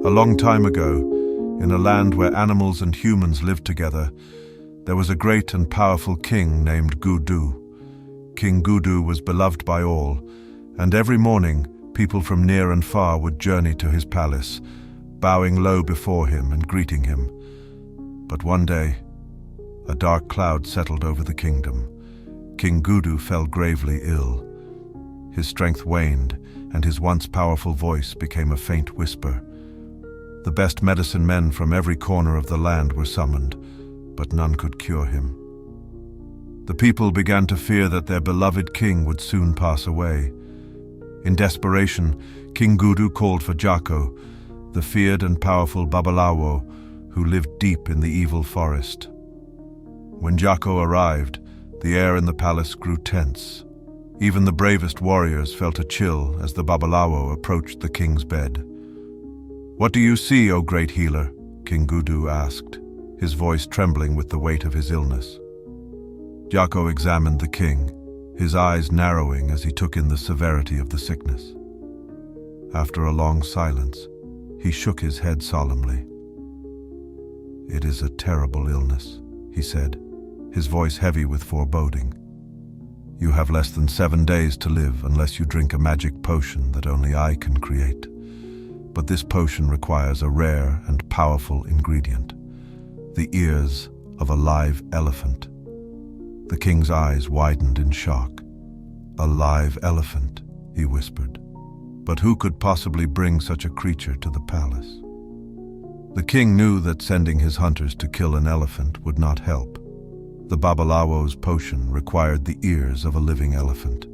A long time ago, in a land where animals and humans lived together, there was a great and powerful king named Gudu. King Gudu was beloved by all, and every morning people from near and far would journey to his palace, bowing low before him and greeting him. But one day, a dark cloud settled over the kingdom. King Gudu fell gravely ill. His strength waned, and his once powerful voice became a faint whisper. The best medicine men from every corner of the land were summoned, but none could cure him. The people began to fear that their beloved king would soon pass away. In desperation, King Gudu called for Jako, the feared and powerful Babalawo, who lived deep in the evil forest. When Jako arrived, the air in the palace grew tense. Even the bravest warriors felt a chill as the Babalawo approached the king's bed. "What do you see, O great healer?" King Gudu asked, his voice trembling with the weight of his illness. Jako examined the king, his eyes narrowing as he took in the severity of the sickness. After a long silence, he shook his head solemnly. "It is a terrible illness," he said, his voice heavy with foreboding. "You have less than 7 days to live unless you drink a magic potion that only I can create. But this potion requires a rare and powerful ingredient: the ears of a live elephant." The king's eyes widened in shock. "A live elephant," he whispered. "But who could possibly bring such a creature to the palace?" The king knew that sending his hunters to kill an elephant would not help. The Babalawo's potion required the ears of a living elephant.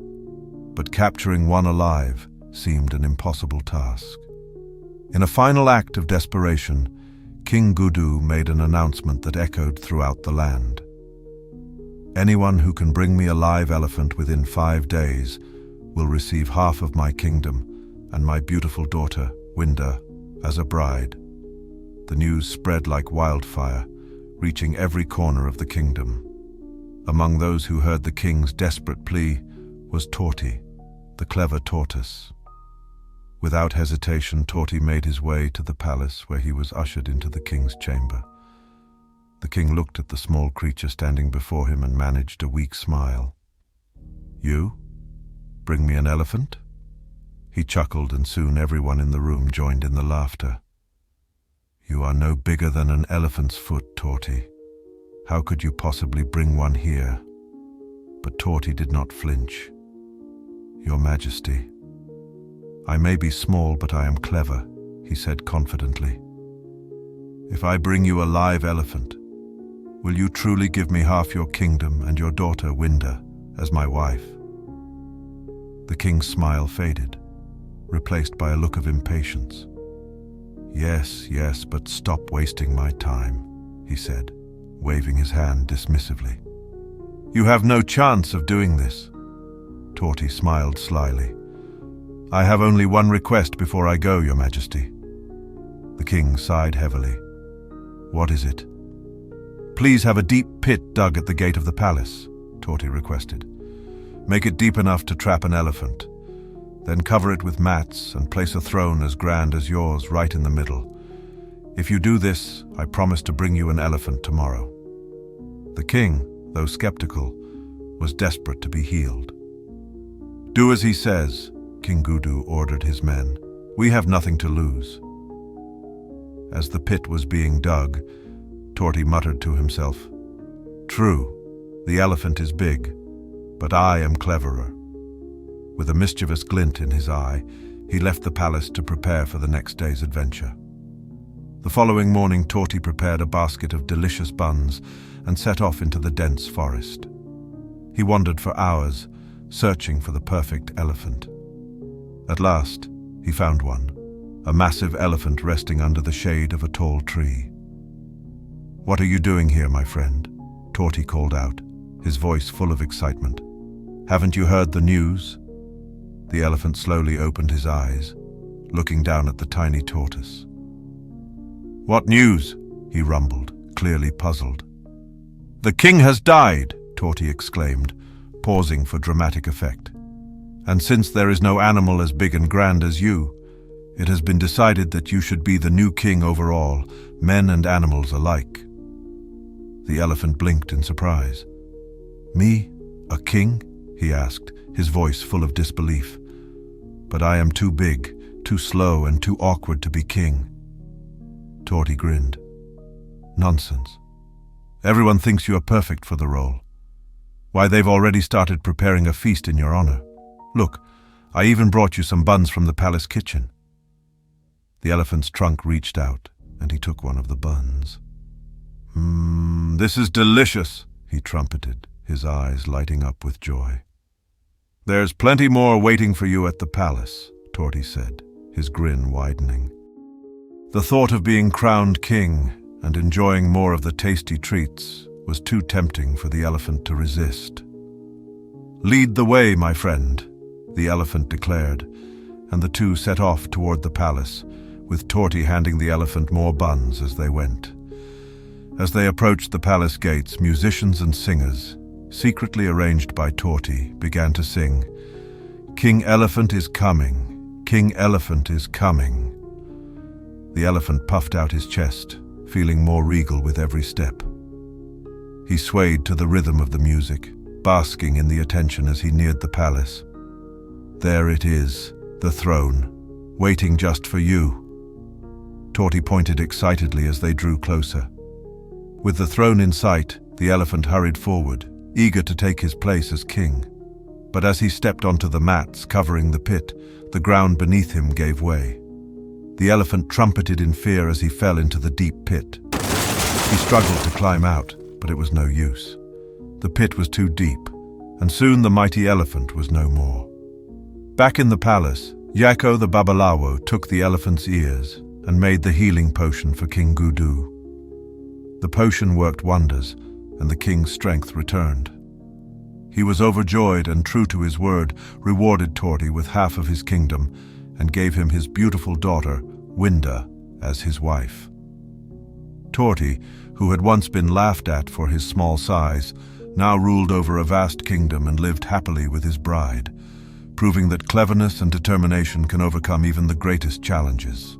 But capturing one alive seemed an impossible task. In a final act of desperation, King Gudu made an announcement that echoed throughout the land. "Anyone who can bring me a live elephant within 5 days will receive half of my kingdom and my beautiful daughter, Winda, as a bride." The news spread like wildfire, reaching every corner of the kingdom. Among those who heard the king's desperate plea was Torty, the clever tortoise. Without hesitation, Torty made his way to the palace, where he was ushered into the king's chamber. The king looked at the small creature standing before him and managed a weak smile. "You? Bring me an elephant?" He chuckled, and soon everyone in the room joined in the laughter. "You are no bigger than an elephant's foot, Torty. How could you possibly bring one here?" But Torty did not flinch. "Your Majesty, I may be small, but I am clever," he said confidently. "If I bring you a live elephant, will you truly give me half your kingdom and your daughter, Winda, as my wife?" The king's smile faded, replaced by a look of impatience. "Yes, yes, but stop wasting my time," he said, waving his hand dismissively. "You have no chance of doing this." Torty smiled slyly. "I have only one request before I go, Your Majesty." The king sighed heavily. "What is it?" "Please have a deep pit dug at the gate of the palace," Torty requested. "Make it deep enough to trap an elephant. Then cover it with mats and place a throne as grand as yours right in the middle. If you do this, I promise to bring you an elephant tomorrow." The king, though skeptical, was desperate to be healed. "Do as he says," King Gudu ordered his men. "We have nothing to lose." As the pit was being dug, Torty muttered to himself, "True, the elephant is big, but I am cleverer." With a mischievous glint in his eye, he left the palace to prepare for the next day's adventure. The following morning, Torty prepared a basket of delicious buns and set off into the dense forest. He wandered for hours, searching for the perfect elephant. At last, he found one, a massive elephant resting under the shade of a tall tree. "What are you doing here, my friend?" Torty called out, his voice full of excitement. "Haven't you heard the news?" The elephant slowly opened his eyes, looking down at the tiny tortoise. "What news?" he rumbled, clearly puzzled. "The king has died," Torty exclaimed, pausing for dramatic effect. "And since there is no animal as big and grand as you, It has been decided that you should be the new king over all, men and animals alike." The elephant blinked in surprise. "Me? A king?" he asked, his voice full of disbelief. "But I am too big, too slow, and too awkward to be king." Torty grinned. "Nonsense. Everyone thinks you are perfect for the role. Why, they've already started preparing a feast in your honor. Look, I even brought you some buns from the palace kitchen." The elephant's trunk reached out, and he took one of the buns. This is delicious," he trumpeted, his eyes lighting up with joy. "There's plenty more waiting for you at the palace," Torty said, his grin widening. The thought of being crowned king and enjoying more of the tasty treats was too tempting for the elephant to resist. "Lead the way, my friend," the elephant declared, and the two set off toward the palace, with Torty handing the elephant more buns as they went. As they approached the palace gates, musicians and singers, secretly arranged by Torty, began to sing, "King Elephant is coming, King Elephant is coming." The elephant puffed out his chest, feeling more regal with every step. He swayed to the rhythm of the music, basking in the attention as he neared the palace. "There it is, the throne, waiting just for you." Torty pointed excitedly as they drew closer. With the throne in sight, the elephant hurried forward, eager to take his place as king. But as he stepped onto the mats covering the pit, the ground beneath him gave way. The elephant trumpeted in fear as he fell into the deep pit. He struggled to climb out, but it was no use. The pit was too deep, and soon the mighty elephant was no more. Back in the palace, Yakko the Babalawo took the elephant's ears and made the healing potion for King Gudu. The potion worked wonders, and the king's strength returned. He was overjoyed and, true to his word, rewarded Torty with half of his kingdom and gave him his beautiful daughter, Winda, as his wife. Torty, who had once been laughed at for his small size, now ruled over a vast kingdom and lived happily with his bride, proving that cleverness and determination can overcome even the greatest challenges.